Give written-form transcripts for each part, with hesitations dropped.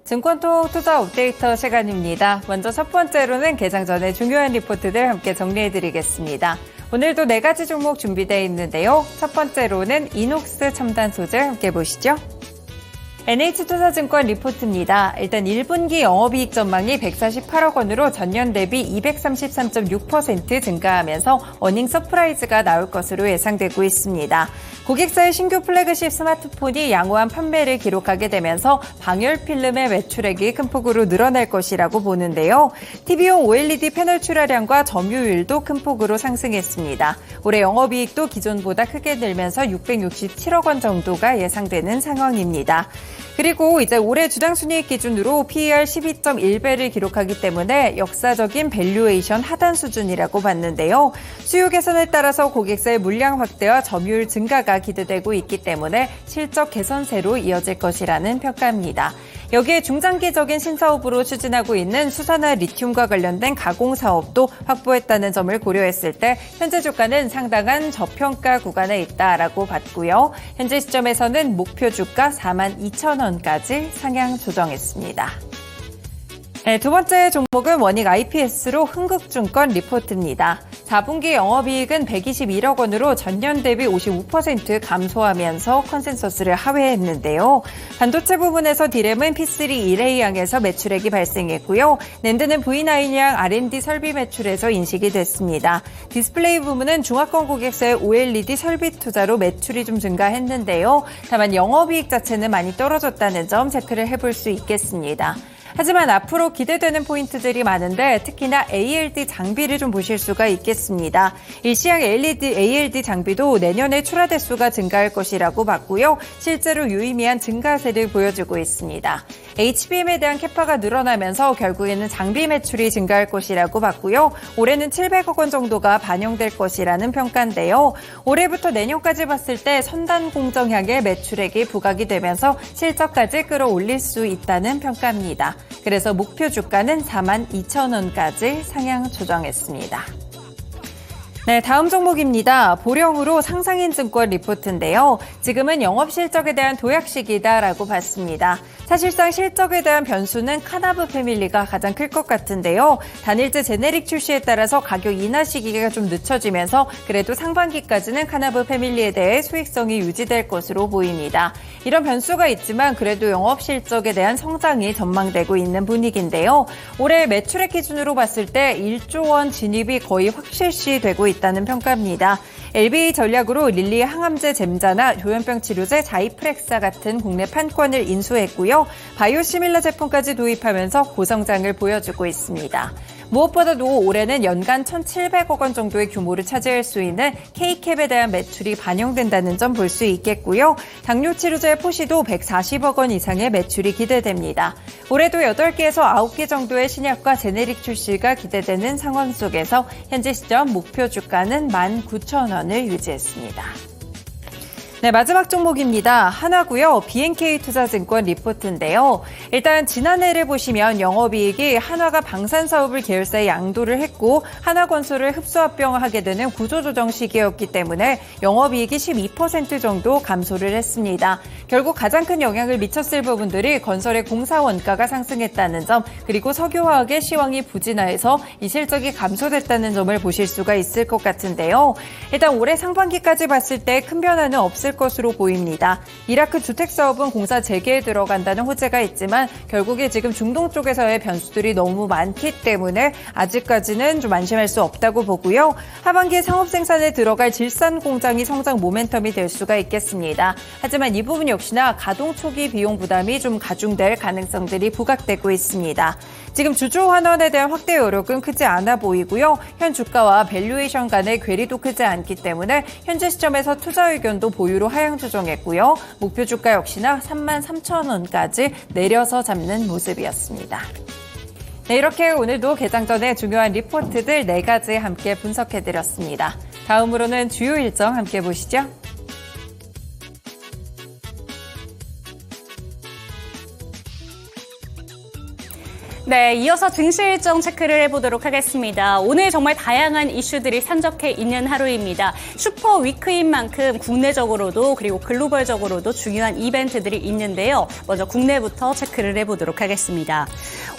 증권통 투자 업데이터 시간입니다. 먼저 첫 번째로는 개장 전에 중요한 리포트들 함께 정리해드리겠습니다. 오늘도 4가지 종목 준비되어 있는데요. 첫 번째로는 이녹스 첨단 소재 함께 보시죠. NH투자증권 리포트입니다. 일단 1분기 영업이익 전망이 148억 원으로 전년 대비 233.6% 증가하면서 어닝 서프라이즈가 나올 것으로 예상되고 있습니다. 고객사의 신규 플래그십 스마트폰이 양호한 판매를 기록하게 되면서 방열 필름의 매출액이 큰 폭으로 늘어날 것이라고 보는데요. TV용 OLED 패널 출하량과 점유율도 큰 폭으로 상승했습니다. 올해 영업이익도 기존보다 크게 늘면서 667억 원 정도가 예상되는 상황입니다. 그리고 이제 올해 주당순이익 기준으로 PER 12.1배를 기록하기 때문에 역사적인 밸류에이션 하단 수준이라고 봤는데요. 수요 개선에 따라서 고객사의 물량 확대와 점유율 증가가 기대되고 있기 때문에 실적 개선세로 이어질 것이라는 평가입니다. 여기에 중장기적인 신사업으로 추진하고 있는 수산화 리튬과 관련된 가공 사업도 확보했다는 점을 고려했을 때 현재 주가는 상당한 저평가 구간에 있다라고 봤고요. 현재 시점에서는 목표 주가 42,000원까지 상향 조정했습니다. 네, 두 번째 종목은 원익 IPS로 흥국증권 리포트입니다. 4분기 영업이익은 121억 원으로 전년 대비 55% 감소하면서 컨센서스를 하회했는데요. 반도체 부분에서 D램은 P3 1A양에서 매출액이 발생했고요. 낸드는 V9양 R&D 설비 매출에서 인식이 됐습니다. 디스플레이 부분은 중화권 고객사의 OLED 설비 투자로 매출이 좀 증가했는데요. 다만 영업이익 자체는 많이 떨어졌다는 점 체크를 해볼 수 있겠습니다. 하지만 앞으로 기대되는 포인트들이 많은데 특히나 ALD 장비를 좀 보실 수가 있겠습니다. 일시양 ALD 장비도 내년에 출하 대수가 증가할 것이라고 봤고요. 실제로 유의미한 증가세를 보여주고 있습니다. HBM에 대한 캐파가 늘어나면서 결국에는 장비 매출이 증가할 것이라고 봤고요. 올해는 700억 원 정도가 반영될 것이라는 평가인데요. 올해부터 내년까지 봤을 때 선단 공정향의 매출액이 부각이 되면서 실적까지 끌어올릴 수 있다는 평가입니다. 그래서 목표 주가는 42,000원까지 상향 조정했습니다. 네, 다음 종목입니다. 보령으로 상상인증권 리포트인데요. 지금은 영업실적에 대한 도약 시기다라고 봤습니다. 사실상 실적에 대한 변수는 카나브 패밀리가 가장 클 것 같은데요. 단일제 제네릭 출시에 따라서 가격 인하 시기가 좀 늦춰지면서 그래도 상반기까지는 카나브 패밀리에 대해 수익성이 유지될 것으로 보입니다. 이런 변수가 있지만 그래도 영업실적에 대한 성장이 전망되고 있는 분위기인데요. 올해 매출액 기준으로 봤을 때 1조 원 진입이 거의 확실시되고 있다는 평가입니다. LBA 전략으로 릴리 항암제 젬자나 조현병 치료제 자이프렉사 같은 국내 판권을 인수했고요. 바이오시밀러 제품까지 도입하면서 고성장을 보여주고 있습니다. 무엇보다도 올해는 연간 1,700억 원 정도의 규모를 차지할 수 있는 K캡에 대한 매출이 반영된다는 점 볼 수 있겠고요. 당뇨 치료제 포시도 140억 원 이상의 매출이 기대됩니다. 올해도 8개에서 9개 정도의 신약과 제네릭 출시가 기대되는 상황 속에서 현재 시점 목표 주가는 19,000원을 유지했습니다. 네, 마지막 종목입니다. 한화고요. BNK투자증권 리포트인데요. 일단 지난해를 보시면 영업이익이 한화가 방산사업을 계열사에 양도를 했고 한화건설을 흡수합병하게 되는 구조조정 시기였기 때문에 영업이익이 12% 정도 감소를 했습니다. 결국 가장 큰 영향을 미쳤을 부분들이 건설의 공사 원가가 상승했다는 점, 그리고 석유화학의 시황이 부진하여서 이 실적이 감소됐다는 점을 보실 수가 있을 것 같은데요. 일단 올해 상반기까지 봤을 때 큰 변화는 없을 것으로 보입니다. 이라크 주택사업은 공사 재개에 들어간다는 호재가 있지만 결국에 지금 중동 쪽에서의 변수들이 너무 많기 때문에 아직까지는 좀 안심할 수 없다고 보고요. 하반기에 상업생산에 들어갈 질산 공장이 성장 모멘텀이 될 수가 있겠습니다. 하지만 이 부분 역시나 가동 초기 비용 부담이 좀 가중될 가능성들이 부각되고 있습니다. 지금 주주 환원에 대한 확대 여력은 크지 않아 보이고요. 현 주가와 밸류에이션 간의 괴리도 크지 않기 때문에 현재 시점에서 투자 의견도 보유로 하향 조정했고요. 목표 주가 역시나 33,000원까지 내려서 잡는 모습이었습니다. 네, 이렇게 오늘도 개장 전에 중요한 리포트들 4가지 함께 분석해드렸습니다. 다음으로는 주요 일정 함께 보시죠. 네, 이어서 증시 일정 체크를 해보도록 하겠습니다. 오늘 정말 다양한 이슈들이 산적해 있는 하루입니다. 슈퍼 위크인 만큼 국내적으로도 그리고 글로벌적으로도 중요한 이벤트들이 있는데요. 먼저 국내부터 체크를 해보도록 하겠습니다.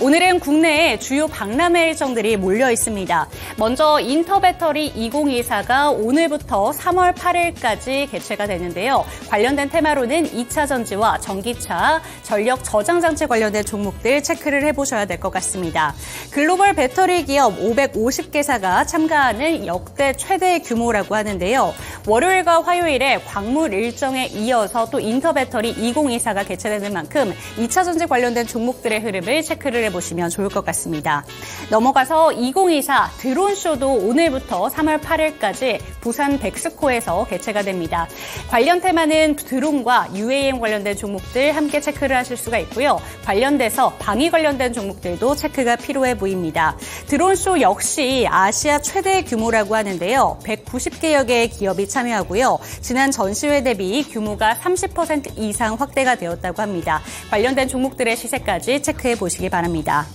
오늘은 국내에 주요 박람회 일정들이 몰려 있습니다. 먼저 인터배터리 2024가 오늘부터 3월 8일까지 개최가 되는데요. 관련된 테마로는 2차 전지와 전기차, 전력 저장 장치 관련된 종목들 체크를 해보셔야 될 것 같습니다. 글로벌 배터리 기업 550개사가 참가하는 역대 최대 규모라고 하는데요. 월요일과 화요일에 광물 일정에 이어서 또 인터배터리 2024가 개최되는 만큼 2차 전지 관련된 종목들의 흐름을 체크를 해보시면 좋을 것 같습니다. 넘어가서 2024 드론쇼도 오늘부터 3월 8일까지 부산 백스코에서 개최가 됩니다. 관련 테마는 드론과 UAM 관련된 종목들 함께 체크를 하실 수가 있고요. 관련돼서 방위 관련된 종목들도 체크가 필요해 보입니다. 드론쇼 역시 아시아 최대 규모라고 하는데요. 190개여 개의 기업이 참여하고요. 지난 전시회 대비 규모가 30% 이상 확대가 되었다고 합니다. 관련된 종목들의 시세까지 체크해 보시기 바랍니다.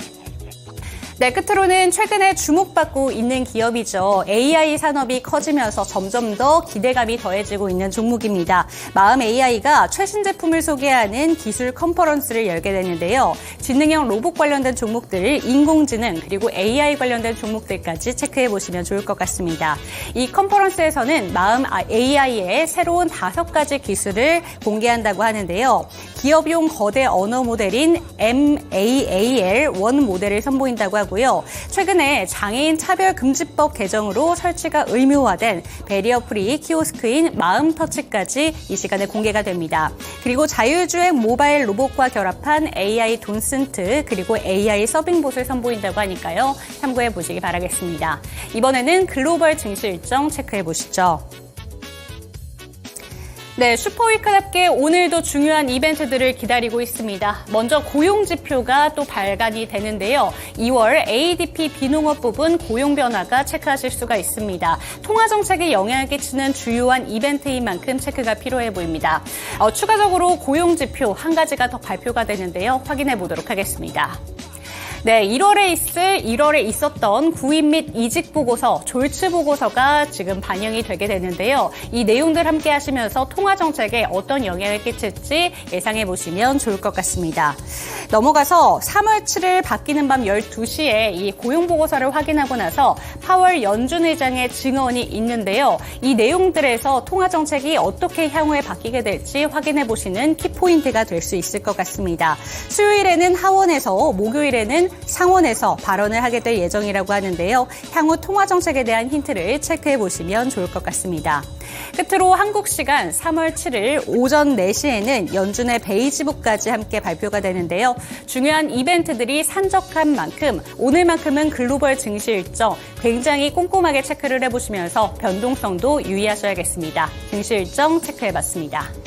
네, 끝으로는 최근에 주목받고 있는 기업이죠. AI 산업이 커지면서 점점 더 기대감이 더해지고 있는 종목입니다. 마음 AI가 최신 제품을 소개하는 기술 컨퍼런스를 열게 되는데요. 지능형 로봇 관련된 종목들, 인공지능 그리고 AI 관련된 종목들까지 체크해 보시면 좋을 것 같습니다. 이 컨퍼런스에서는 마음 AI의 새로운 5가지 기술을 공개한다고 하는데요. 기업용 거대 언어 모델인 MAAL1 모델을 선보인다고 하고요. 최근에 장애인 차별금지법 개정으로 설치가 의무화된 베리어 프리 키오스크인 마음터치까지 이 시간에 공개가 됩니다. 그리고 자율주행 모바일 로봇과 결합한 AI 돈슨트 그리고 AI 서빙봇을 선보인다고 하니까요. 참고해 보시기 바라겠습니다. 이번에는 글로벌 증시 일정 체크해 보시죠. 네, 슈퍼위크답게 오늘도 중요한 이벤트들을 기다리고 있습니다. 먼저 고용지표가 또 발간이 되는데요. 2월 ADP 비농업 부분 고용 변화가 체크하실 수가 있습니다. 통화정책에 영향을 끼치는 주요한 이벤트인 만큼 체크가 필요해 보입니다. 추가적으로 고용지표 한 가지가 더 발표가 되는데요. 확인해 보도록 하겠습니다. 네, 1월에 있었던 구입 및 이직 보고서, 졸츠 보고서가 지금 반영이 되게 되는데요. 이 내용들 함께 하시면서 통화 정책에 어떤 영향을 끼칠지 예상해 보시면 좋을 것 같습니다. 넘어가서 3월 7일 바뀌는 밤 12시에 이 고용 보고서를 확인하고 나서 파월 연준 의장의 증언이 있는데요. 이 내용들에서 통화 정책이 어떻게 향후에 바뀌게 될지 확인해 보시는 키포인트가 될 수 있을 것 같습니다. 수요일에는 하원에서, 목요일에는 상원에서 발언을 하게 될 예정이라고 하는데요. 향후 통화 정책에 대한 힌트를 체크해 보시면 좋을 것 같습니다. 끝으로 한국 시간 3월 7일 오전 4시에는 연준의 베이지북까지 함께 발표가 되는데요. 중요한 이벤트들이 산적한 만큼 오늘만큼은 글로벌 증시 일정 굉장히 꼼꼼하게 체크를 해보시면서 변동성도 유의하셔야겠습니다. 증시 일정 체크해봤습니다.